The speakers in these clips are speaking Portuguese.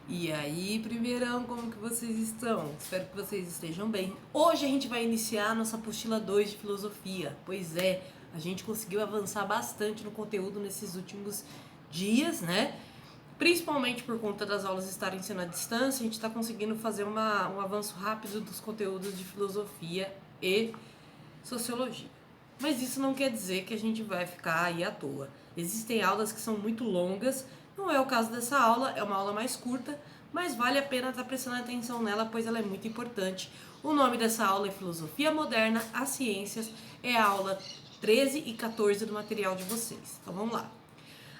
E aí, primeirão, como que vocês estão? Espero que vocês estejam bem. Hoje a gente vai iniciar a nossa apostila 2 de filosofia. Pois é, a gente conseguiu avançar bastante no conteúdo nesses últimos dias, né? Principalmente por conta das aulas estarem sendo à distância, a gente está conseguindo fazer um avanço rápido dos conteúdos de filosofia e sociologia. Mas isso não quer dizer que a gente vai ficar aí à toa. Existem aulas que são muito longas, não é o caso dessa aula, é uma aula mais curta, mas vale a pena estar prestando atenção nela, pois ela é muito importante. O nome dessa aula é Filosofia Moderna, as Ciências, é a aula 13 e 14 do material de vocês. Então vamos lá.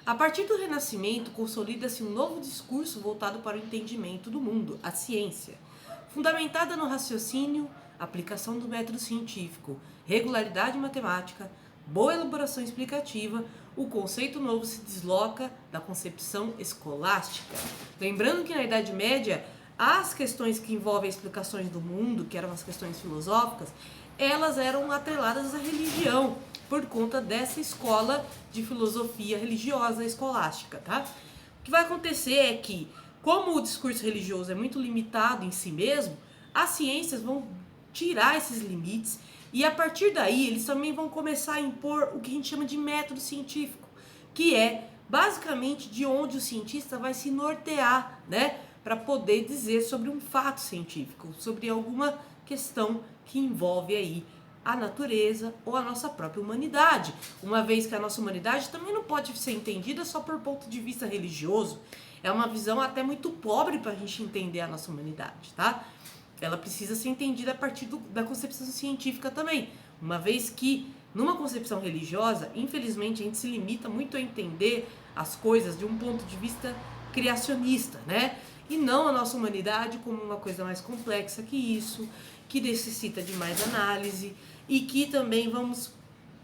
A partir do Renascimento, consolida-se um novo discurso voltado para o entendimento do mundo, a ciência, fundamentada no raciocínio, aplicação do método científico, regularidade matemática, boa elaboração explicativa. O conceito novo se desloca da concepção escolástica. Lembrando que na Idade Média, as questões que envolvem explicações do mundo, que eram as questões filosóficas, elas eram atreladas à religião, por conta dessa escola de filosofia religiosa escolástica, tá? O que vai acontecer é que, como o discurso religioso é muito limitado em si mesmo, as ciências vão tirar esses limites e a partir daí eles também vão começar a impor o que a gente chama de método científico, que é basicamente de onde o cientista vai se nortear, né, para poder dizer sobre um fato científico, sobre alguma questão que envolve aí a natureza ou a nossa própria humanidade, uma vez que a nossa humanidade também não pode ser entendida só por ponto de vista religioso. É uma visão até muito pobre para a gente entender a nossa humanidade, tá? Ela precisa ser entendida a partir da concepção científica também, uma vez que numa concepção religiosa, infelizmente, a gente se limita muito a entender as coisas de um ponto de vista criacionista, né? E não a nossa humanidade como uma coisa mais complexa que isso, que necessita de mais análise e que também vamos,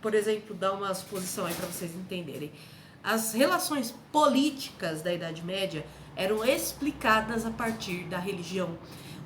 por exemplo, dar uma suposição aí para vocês entenderem. As relações políticas da Idade Média eram explicadas a partir da religião.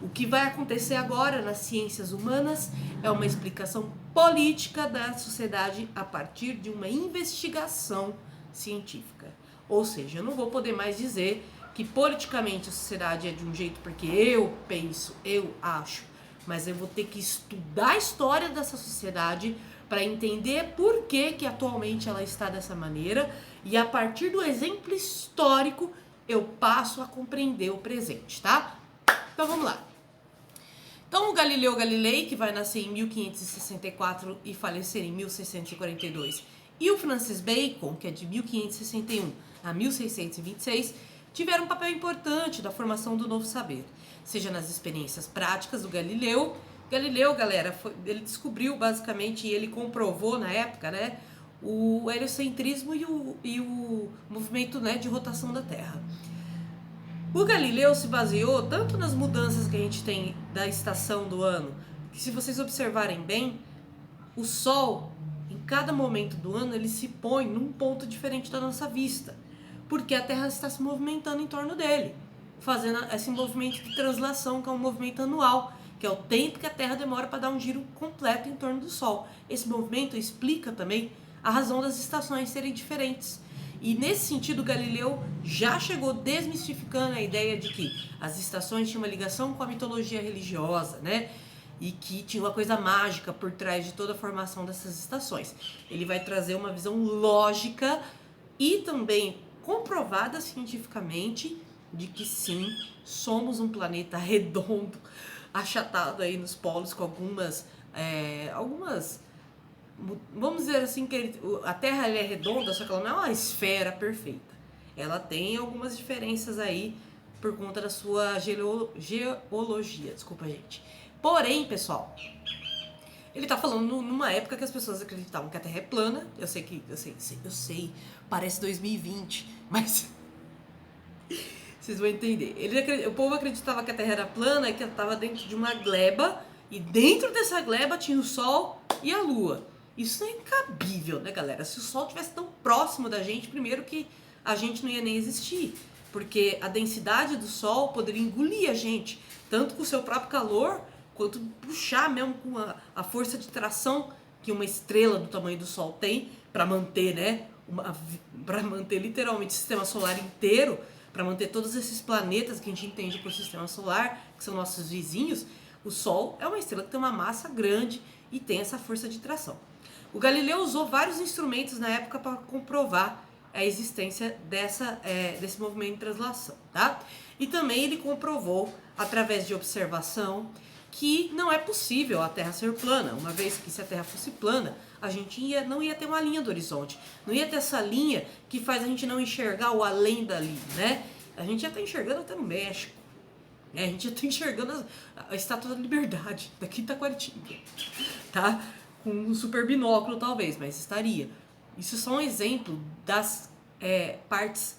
O que vai acontecer agora nas ciências humanas é uma explicação política da sociedade a partir de uma investigação científica. Ou seja, eu não vou poder mais dizer que politicamente a sociedade é de um jeito porque eu penso, eu acho, mas eu vou ter que estudar a história dessa sociedade para entender por que atualmente ela está dessa maneira e a partir do exemplo histórico eu passo a compreender o presente, tá? Então vamos lá. Então o Galileu Galilei, que vai nascer em 1564 e falecer em 1642, e o Francis Bacon, que é de 1561 a 1626, tiveram um papel importante na formação do novo saber, seja nas experiências práticas do Galileu. Galileu, galera, ele descobriu basicamente e ele comprovou na época, né, o heliocentrismo e o movimento, né, de rotação da Terra. O Galileu se baseou tanto nas mudanças que a gente tem da estação do ano, que se vocês observarem bem, o Sol, em cada momento do ano, ele se põe num ponto diferente da nossa vista, porque a Terra está se movimentando em torno dele, fazendo esse movimento de translação, que é um movimento anual, que é o tempo que a Terra demora para dar um giro completo em torno do Sol. Esse movimento explica também a razão das estações serem diferentes. E nesse sentido, Galileu já chegou desmistificando a ideia de que as estações tinham uma ligação com a mitologia religiosa, né? E que tinha uma coisa mágica por trás de toda a formação dessas estações. Ele vai trazer uma visão lógica e também comprovada cientificamente de que sim, somos um planeta redondo, achatado aí nos polos com algumas vamos dizer assim, que a Terra é redonda, só que ela não é uma esfera perfeita. Ela tem algumas diferenças aí por conta da sua geologia, desculpa, gente. Porém, pessoal, ele tá falando numa época que as pessoas acreditavam que a Terra é plana. Eu sei, parece 2020, mas vocês vão entender. O povo acreditava que a Terra era plana e que ela estava dentro de uma gleba, e dentro dessa gleba tinha o Sol e a Lua. Isso não é incabível, né, galera? Se o Sol estivesse tão próximo da gente, primeiro que a gente não ia nem existir, porque a densidade do Sol poderia engolir a gente, tanto com o seu próprio calor, quanto puxar mesmo com a força de tração que uma estrela do tamanho do Sol tem para manter, né, para manter literalmente o sistema solar inteiro, para manter todos esses planetas que a gente entende por sistema solar, que são nossos vizinhos, o Sol é uma estrela que tem uma massa grande e tem essa força de tração. O Galileu usou vários instrumentos na época para comprovar a existência desse movimento de translação, tá? E também ele comprovou, através de observação, que não é possível a Terra ser plana, uma vez que se a Terra fosse plana, a gente não ia ter uma linha do horizonte, não ia ter essa linha que faz a gente não enxergar o além dali, né? A gente já está enxergando até no México, né? A gente já está enxergando a Estátua da Liberdade, daqui tá Itacoatimbá, tá? Com um super binóculo talvez, mas estaria. Isso é só um exemplo das partes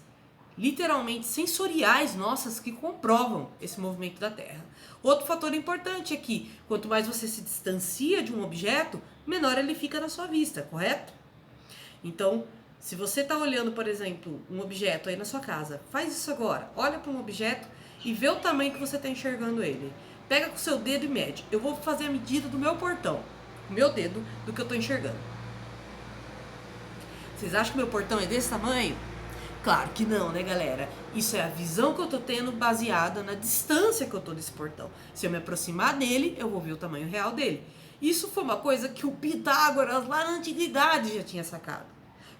literalmente sensoriais nossas que comprovam esse movimento da Terra. Outro fator importante é que quanto mais você se distancia de um objeto, menor ele fica na sua vista, correto? Então, se você está olhando, por exemplo, um objeto aí na sua casa, faz isso agora. Olha para um objeto e vê o tamanho que você está enxergando ele. Pega com o seu dedo e mede. Eu vou fazer a medida do meu portão, o meu dedo, do que eu estou enxergando. Vocês acham que meu portão é desse tamanho? Claro que não, né, galera? Isso é a visão que eu tô tendo baseada na distância que eu tô desse portão. Se eu me aproximar dele, eu vou ver o tamanho real dele. Isso foi uma coisa que o Pitágoras, lá na antiguidade, já tinha sacado.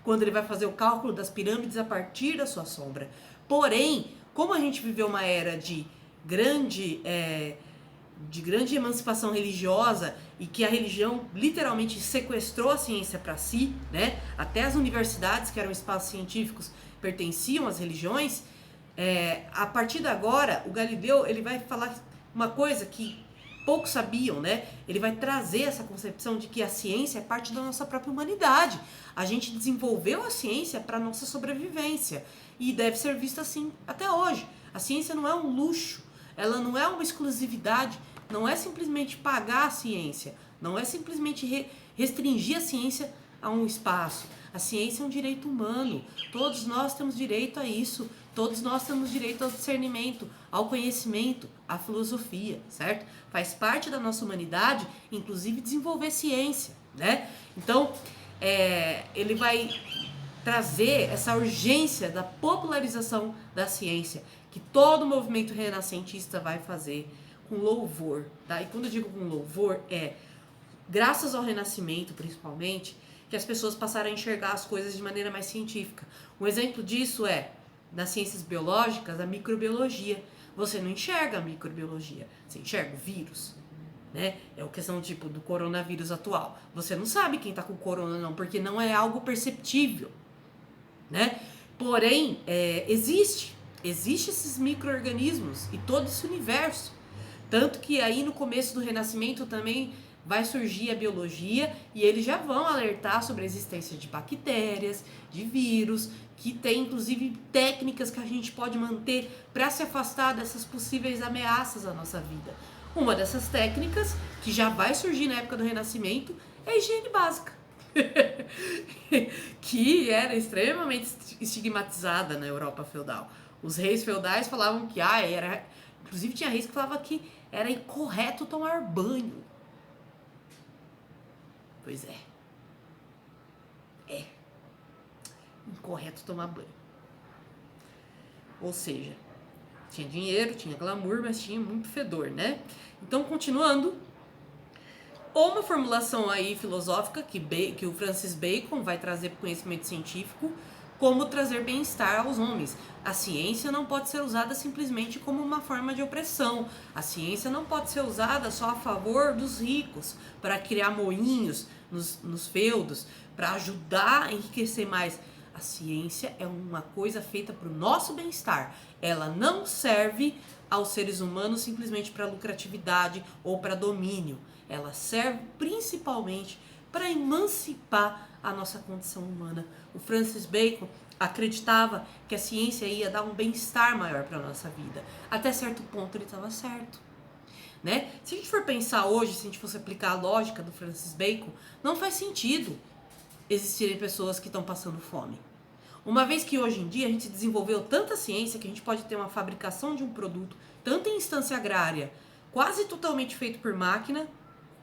Quando ele vai fazer o cálculo das pirâmides a partir da sua sombra. Porém, como a gente viveu uma era de grande emancipação religiosa e que a religião literalmente sequestrou a ciência para si, né? Até as universidades, que eram espaços científicos, pertenciam às religiões. A partir de agora, o Galileu ele vai falar uma coisa que poucos sabiam, né? Ele vai trazer essa concepção de que a ciência é parte da nossa própria humanidade. A gente desenvolveu a ciência para nossa sobrevivência e deve ser vista assim até hoje. A ciência não é um luxo, ela não é uma exclusividade, não é simplesmente pagar a ciência, não é simplesmente restringir a ciência a um espaço. A ciência é um direito humano, todos nós temos direito a isso, todos nós temos direito ao discernimento, ao conhecimento, à filosofia, certo? Faz parte da nossa humanidade, inclusive desenvolver ciência, né? Então, ele vai trazer essa urgência da popularização da ciência, que todo movimento renascentista vai fazer com louvor, tá? E quando eu digo com louvor, graças ao Renascimento, principalmente, que as pessoas passaram a enxergar as coisas de maneira mais científica. Um exemplo disso nas ciências biológicas, a microbiologia. Você não enxerga a microbiologia, você enxerga o vírus, né? É a questão tipo do coronavírus atual. Você não sabe quem tá com corona não, porque não é algo perceptível, né? Porém, existe esses micro-organismos e todo esse universo. Tanto que aí no começo do Renascimento também vai surgir a biologia e eles já vão alertar sobre a existência de bactérias, de vírus, que tem inclusive técnicas que a gente pode manter para se afastar dessas possíveis ameaças à nossa vida. Uma dessas técnicas, que já vai surgir na época do Renascimento, é a higiene básica. Que era extremamente estigmatizada na Europa feudal. Os reis feudais falavam que inclusive tinha reis que falavam que era incorreto tomar banho. Pois é incorreto tomar banho. Ou seja, tinha dinheiro, tinha glamour, mas tinha muito fedor, né? Então, continuando, uma formulação aí filosófica que o Francis Bacon vai trazer para o conhecimento científico, como trazer bem-estar aos homens. A ciência não pode ser usada simplesmente como uma forma de opressão. A ciência não pode ser usada só a favor dos ricos, para criar moinhos nos feudos, para ajudar a enriquecer mais. A ciência é uma coisa feita para o nosso bem-estar. Ela não serve aos seres humanos simplesmente para lucratividade ou para domínio. Ela serve principalmente para emancipar a nossa condição humana. O Francis Bacon acreditava que a ciência ia dar um bem-estar maior para a nossa vida. Até certo ponto ele estava certo, né? Se a gente for pensar hoje, se a gente fosse aplicar a lógica do Francis Bacon, não faz sentido existirem pessoas que estão passando fome. Uma vez que hoje em dia a gente desenvolveu tanta ciência que a gente pode ter uma fabricação de um produto, tanto em instância agrária, quase totalmente feito por máquina,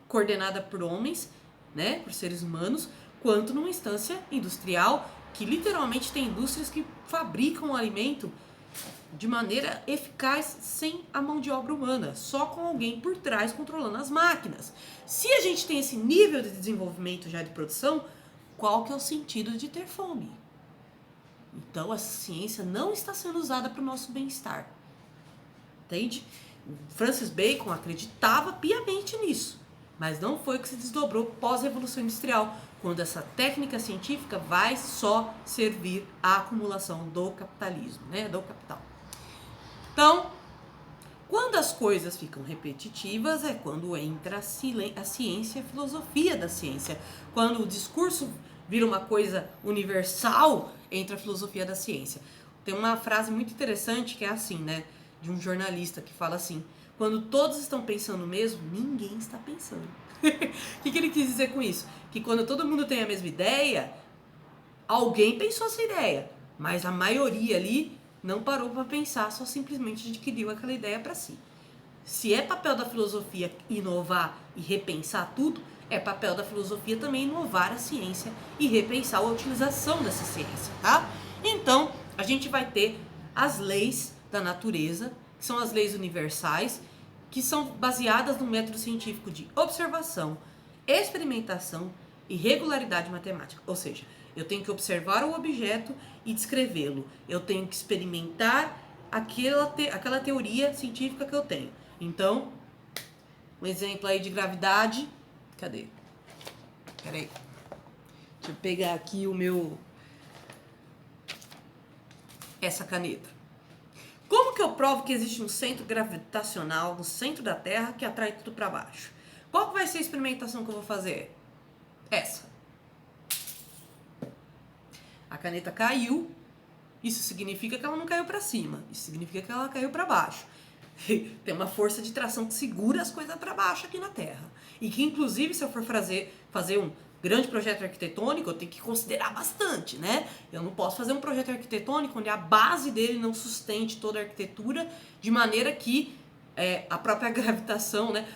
coordenada por homens, né, por seres humanos, quanto numa instância industrial, que literalmente tem indústrias que fabricam o alimento de maneira eficaz sem a mão de obra humana, só com alguém por trás controlando as máquinas. Se a gente tem esse nível de desenvolvimento já de produção, qual que é o sentido de ter fome? Então a ciência não está sendo usada para o nosso bem-estar. Entende? Francis Bacon acreditava piamente nisso, mas não foi o que se desdobrou pós-revolução industrial, quando essa técnica científica vai só servir à acumulação do capitalismo, né, do capital. Então, quando as coisas ficam repetitivas é quando entra a ciência e a filosofia da ciência. Quando o discurso vira uma coisa universal, entra a filosofia da ciência. Tem uma frase muito interessante que é assim, né, de um jornalista que fala assim: quando todos estão pensando o mesmo, ninguém está pensando. O que ele quis dizer com isso? Que quando todo mundo tem a mesma ideia, alguém pensou essa ideia, mas a maioria ali não parou para pensar, só simplesmente adquiriu aquela ideia para si. Se é papel da filosofia inovar e repensar tudo, é papel da filosofia também inovar a ciência e repensar a utilização dessa ciência, tá? Então, a gente vai ter as leis da natureza, que são as leis universais, que são baseadas no método científico de observação, experimentação e regularidade matemática. Ou seja, eu tenho que observar o objeto e descrevê-lo. Eu tenho que experimentar aquela teoria científica que eu tenho. Então, um exemplo aí de gravidade. Cadê? Peraí. Deixa eu pegar aqui essa caneta. Como que eu provo que existe um centro gravitacional no centro da Terra que atrai tudo para baixo? Qual que vai ser a experimentação que eu vou fazer? Essa. A caneta caiu. Isso significa que ela não caiu para cima. Isso significa que ela caiu para baixo. Tem uma força de tração que segura as coisas para baixo aqui na Terra. E que, inclusive, se eu for fazer um grande projeto arquitetônico, eu tenho que considerar bastante, né? Eu não posso fazer um projeto arquitetônico onde a base dele não sustente toda a arquitetura, de maneira que a própria gravitação, né?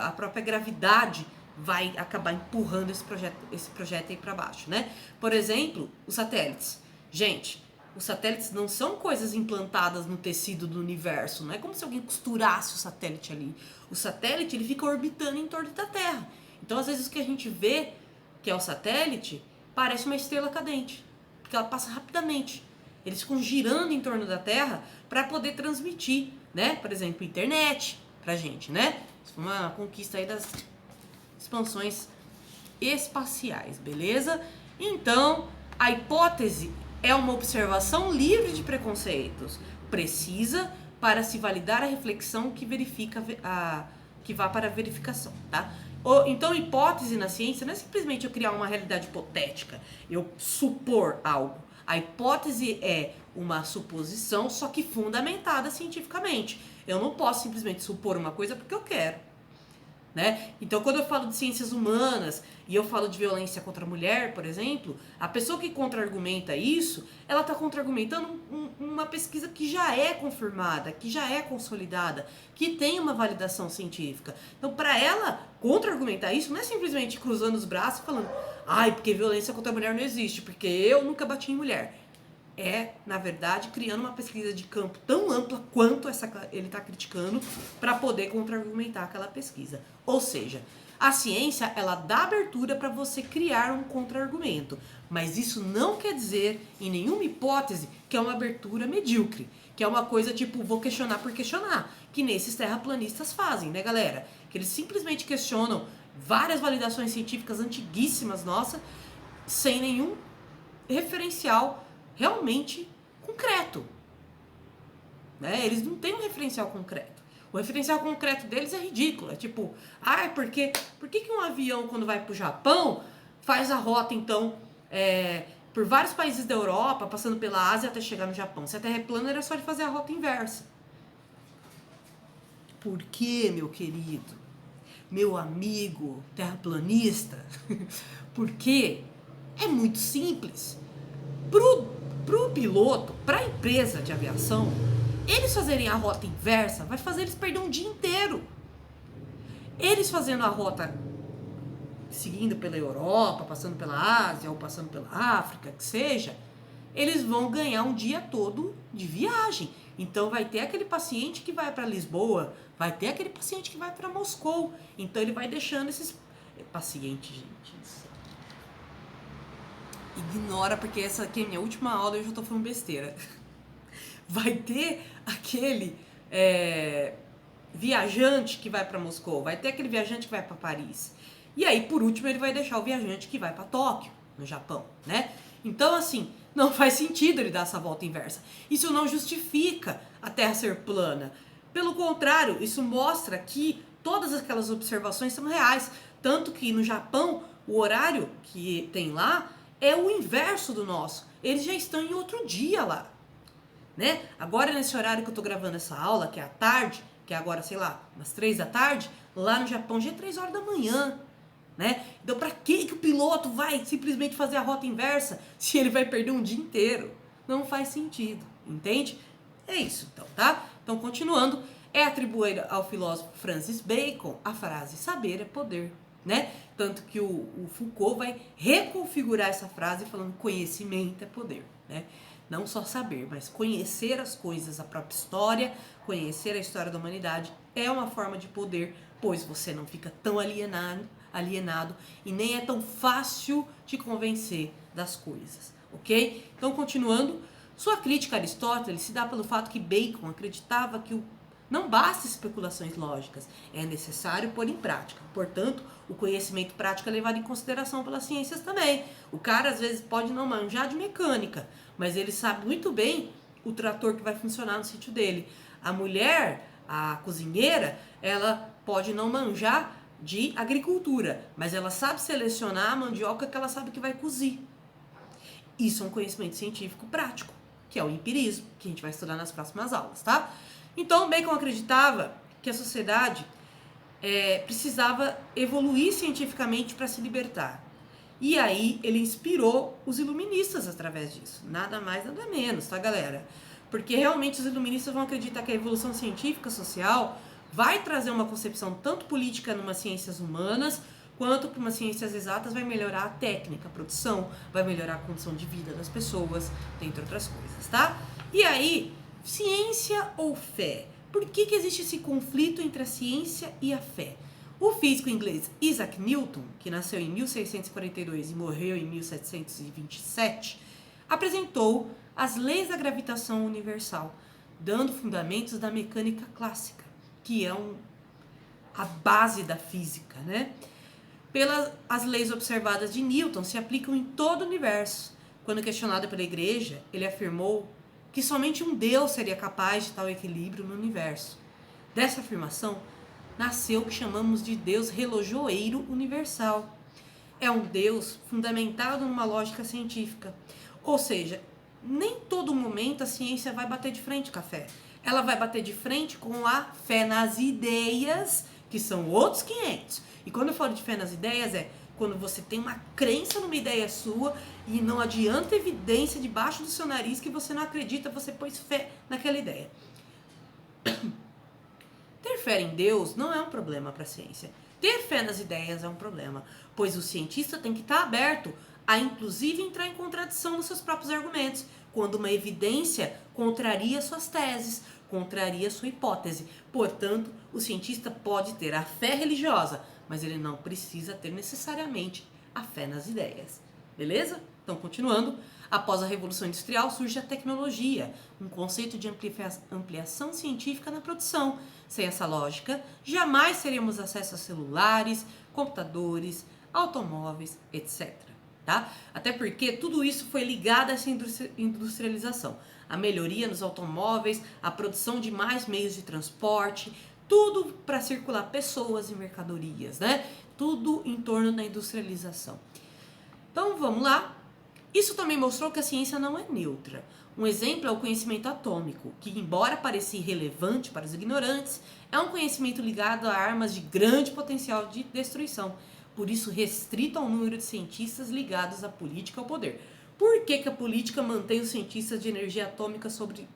A própria gravidade vai acabar empurrando esse projeto aí para baixo, né? Por exemplo, os satélites. Gente, os satélites não são coisas implantadas no tecido do universo, não é como se alguém costurasse o satélite ali. O satélite, ele fica orbitando em torno da Terra. Então, às vezes, o que a gente vê, que é o satélite, parece uma estrela cadente, porque ela passa rapidamente. Eles ficam girando em torno da Terra para poder transmitir, né? Por exemplo, internet pra gente, né? Isso foi uma conquista aí das expansões espaciais, beleza? Então, a hipótese é uma observação livre de preconceitos, precisa para se validar a reflexão que que vá para a verificação, tá? Então, hipótese na ciência não é simplesmente eu criar uma realidade hipotética, eu supor algo. A hipótese é uma suposição, só que fundamentada cientificamente. Eu não posso simplesmente supor uma coisa porque eu quero, né? Então, quando eu falo de ciências humanas e eu falo de violência contra a mulher, por exemplo, a pessoa que contra-argumenta isso, ela está contra-argumentando uma pesquisa que já é confirmada, que já é consolidada, que tem uma validação científica. Então, para ela contra-argumentar isso, não é simplesmente cruzando os braços e falando: ai, porque violência contra a mulher não existe, porque eu nunca bati em mulher. É, na verdade, criando uma pesquisa de campo tão ampla quanto ele está criticando para poder contra-argumentar aquela pesquisa. Ou seja, a ciência, ela dá abertura para você criar um contra-argumento, mas isso não quer dizer, em nenhuma hipótese, que é uma abertura medíocre, que é uma coisa tipo, vou questionar por questionar, que nem esses terraplanistas fazem, né, galera? Que eles simplesmente questionam várias validações científicas antiguíssimas nossas, sem nenhum referencial realmente concreto, né? Eles não têm um referencial concreto. O referencial concreto deles é ridículo. É tipo, por que um avião, quando vai pro Japão, faz a rota, então, por vários países da Europa, passando pela Ásia até chegar no Japão? Se a Terra é plana, era só de fazer a rota inversa. Por que, meu querido? Meu amigo terraplanista? Porque é muito simples. Pro piloto, pra empresa de aviação, eles fazerem a rota inversa vai fazer eles perder um dia inteiro. Eles fazendo a rota seguindo pela Europa, passando pela Ásia ou passando pela África, que seja, eles vão ganhar um dia todo de viagem. Então vai ter aquele paciente que vai para Lisboa, vai ter aquele paciente que vai para Moscou. Então ele vai deixando esses pacientes, gente. Ignora, porque essa aqui é a minha última aula e eu já tô falando besteira. Vai ter aquele viajante que vai para Moscou, vai ter aquele viajante que vai para Paris. E aí, por último, ele vai deixar o viajante que vai para Tóquio, no Japão, né? Então, assim, não faz sentido ele dar essa volta inversa. Isso não justifica a Terra ser plana. Pelo contrário, isso mostra que todas aquelas observações são reais. Tanto que no Japão, o horário que tem lá é o inverso do nosso. Eles já estão em outro dia lá, né? Agora, nesse horário que eu tô gravando essa aula, que é à tarde, que é agora, sei lá, umas 3 da tarde, lá no Japão já é 3 horas da manhã, né? Então, pra que o piloto vai simplesmente fazer a rota inversa se ele vai perder um dia inteiro? Não faz sentido, entende? É isso, então, tá? Então, continuando, é atribuída ao filósofo Francis Bacon a frase saber é poder, né? Tanto que o Foucault vai reconfigurar essa frase falando conhecimento é poder, né? Não só saber, mas conhecer as coisas, a própria história, conhecer a história da humanidade é uma forma de poder, pois você não fica tão alienado e nem é tão fácil te convencer das coisas, ok? Então, continuando, sua crítica a Aristóteles se dá pelo fato que Bacon acreditava que não basta especulações lógicas, é necessário pôr em prática. Portanto, o conhecimento prático é levado em consideração pelas ciências também. O cara, às vezes, pode não manjar de mecânica, mas ele sabe muito bem o trator que vai funcionar no sítio dele. A mulher, a cozinheira, ela pode não manjar de agricultura, mas ela sabe selecionar a mandioca que ela sabe que vai cozir. Isso é um conhecimento científico prático, que é o empirismo, que a gente vai estudar nas próximas aulas, tá? Então, Bacon acreditava que a sociedade precisava evoluir cientificamente para se libertar. E aí ele inspirou os iluministas através disso. Nada mais, nada menos, tá, galera? Porque realmente os iluministas vão acreditar que a evolução científica social vai trazer uma concepção tanto política numas ciências humanas, quanto para umas ciências exatas vai melhorar a técnica, a produção, vai melhorar a condição de vida das pessoas, dentre outras coisas, tá? E aí, ciência ou fé? Por que existe esse conflito entre a ciência e a fé? O físico inglês Isaac Newton, que nasceu em 1642 e morreu em 1727, apresentou as leis da gravitação universal, dando fundamentos da mecânica clássica, que é a base da física, né? As leis observadas de Newton se aplicam em todo o universo. Quando questionado pela igreja, ele afirmou que somente um Deus seria capaz de tal equilíbrio no universo. Dessa afirmação, nasceu o que chamamos de Deus relojoeiro universal. É um Deus fundamentado numa lógica científica. Ou seja, nem todo momento a ciência vai bater de frente com a fé. Ela vai bater de frente com a fé nas ideias, que são outros 500. E quando eu falo de fé nas ideias, é quando você tem uma crença numa ideia sua e não adianta evidência debaixo do seu nariz que você não acredita, você pôs fé naquela ideia. Ter fé em Deus não é um problema para a ciência. Ter fé nas ideias é um problema, pois o cientista tem que estar aberto a, inclusive, entrar em contradição nos seus próprios argumentos, quando uma evidência contraria suas teses, contraria sua hipótese. Portanto, o cientista pode ter a fé religiosa, mas ele não precisa ter necessariamente a fé nas ideias. Beleza? Então, continuando. Após a Revolução Industrial, surge a tecnologia, um conceito de ampliação científica na produção. Sem essa lógica, jamais teríamos acesso a celulares, computadores, automóveis, etc. Tá? Até porque tudo isso foi ligado a essa industrialização. A melhoria nos automóveis, a produção de mais meios de transporte, tudo para circular pessoas e mercadorias, né? Tudo em torno da industrialização. Então, vamos lá. Isso também mostrou que a ciência não é neutra. Um exemplo é o conhecimento atômico, que, embora pareça irrelevante para os ignorantes, é um conhecimento ligado a armas de grande potencial de destruição, por isso restrito ao número de cientistas ligados à política ao poder. Por que a política mantém os cientistas de energia atômica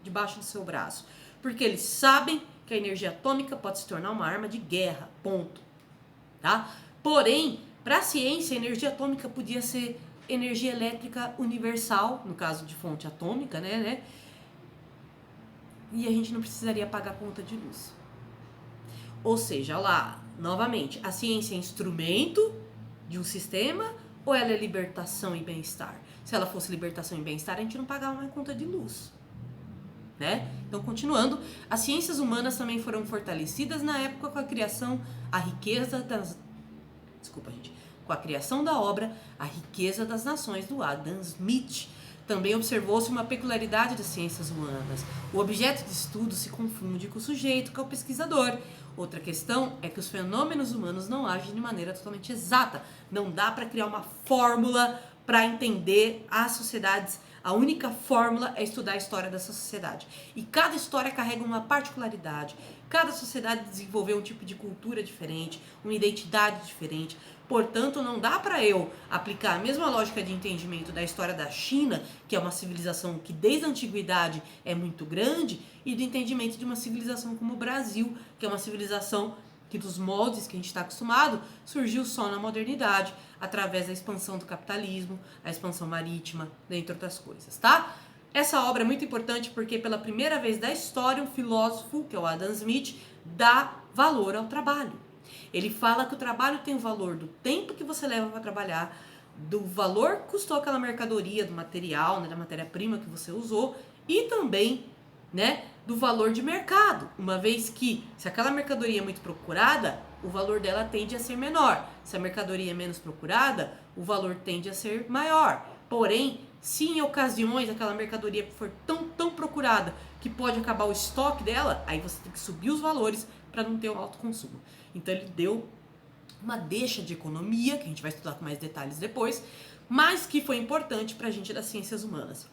debaixo do seu braço? Porque eles sabem que a energia atômica pode se tornar uma arma de guerra, ponto. Tá? Porém, para a ciência, a energia atômica podia ser energia elétrica universal, no caso de fonte atômica, né? e a gente não precisaria pagar conta de luz. Ou seja, lá, novamente, a ciência é instrumento de um sistema ou ela é libertação e bem-estar? Se ela fosse libertação e bem-estar, a gente não pagava mais conta de luz, né? Então, continuando, as ciências humanas também foram fortalecidas na época com a criação, a riqueza das... Desculpa, gente. Com a criação da obra A Riqueza das Nações, do Adam Smith. Também observou-se uma peculiaridade das ciências humanas. O objeto de estudo se confunde com o sujeito, que é o pesquisador. Outra questão é que os fenômenos humanos não agem de maneira totalmente exata. Não dá para criar uma fórmula para entender as sociedades. A única fórmula é estudar a história dessa sociedade. E cada história carrega uma particularidade. Cada sociedade desenvolveu um tipo de cultura diferente, uma identidade diferente. Portanto, não dá para eu aplicar a mesma lógica de entendimento da história da China, que é uma civilização que desde a antiguidade é muito grande, e do entendimento de uma civilização como o Brasil, que é uma civilização que dos moldes que a gente está acostumado, surgiu só na modernidade, através da expansão do capitalismo, a expansão marítima, dentre outras coisas, tá? Essa obra é muito importante porque pela primeira vez da história, um filósofo, que é o Adam Smith, dá valor ao trabalho. Ele fala que o trabalho tem o valor do tempo que você leva para trabalhar, do valor que custou aquela mercadoria, do material, né, da matéria-prima que você usou e também, né, do valor de mercado, uma vez que se aquela mercadoria é muito procurada, o valor dela tende a ser menor. Se a mercadoria é menos procurada, o valor tende a ser maior. Porém, se em ocasiões aquela mercadoria for tão procurada que pode acabar o estoque dela, aí você tem que subir os valores para não ter um alto consumo. Então ele deu uma deixa de economia, que a gente vai estudar com mais detalhes depois, mas que foi importante para a gente das ciências humanas.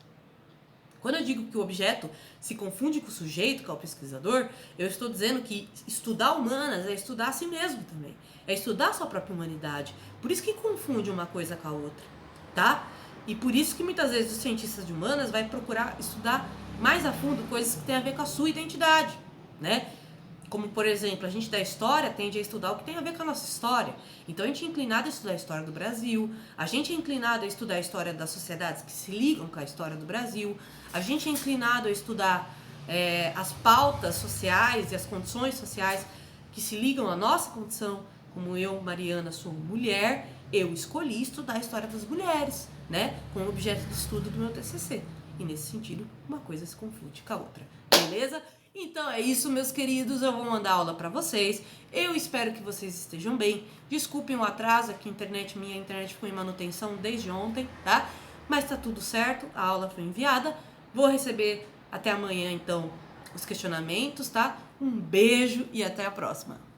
Quando eu digo que o objeto se confunde com o sujeito, que é o pesquisador, eu estou dizendo que estudar humanas é estudar a si mesmo também. É estudar a sua própria humanidade. Por isso que confunde uma coisa com a outra, tá? E por isso que muitas vezes os cientistas de humanas vai procurar estudar mais a fundo coisas que têm a ver com a sua identidade, né? Como, por exemplo, a gente da história tende a estudar o que tem a ver com a nossa história. Então, a gente é inclinado a estudar a história do Brasil, a gente é inclinado a estudar a história das sociedades que se ligam com a história do Brasil, a gente é inclinado a estudar as pautas sociais e as condições sociais que se ligam à nossa condição. Como eu, Mariana, sou mulher, eu escolhi estudar a história das mulheres, né? Como objeto de estudo do meu TCC. E, nesse sentido, uma coisa se confunde com a outra. Beleza? Então é isso, meus queridos, eu vou mandar aula pra vocês, eu espero que vocês estejam bem, desculpem o atraso, aqui minha internet ficou em manutenção desde ontem, tá? Mas tá tudo certo, a aula foi enviada, vou receber até amanhã então os questionamentos, tá? Um beijo e até a próxima!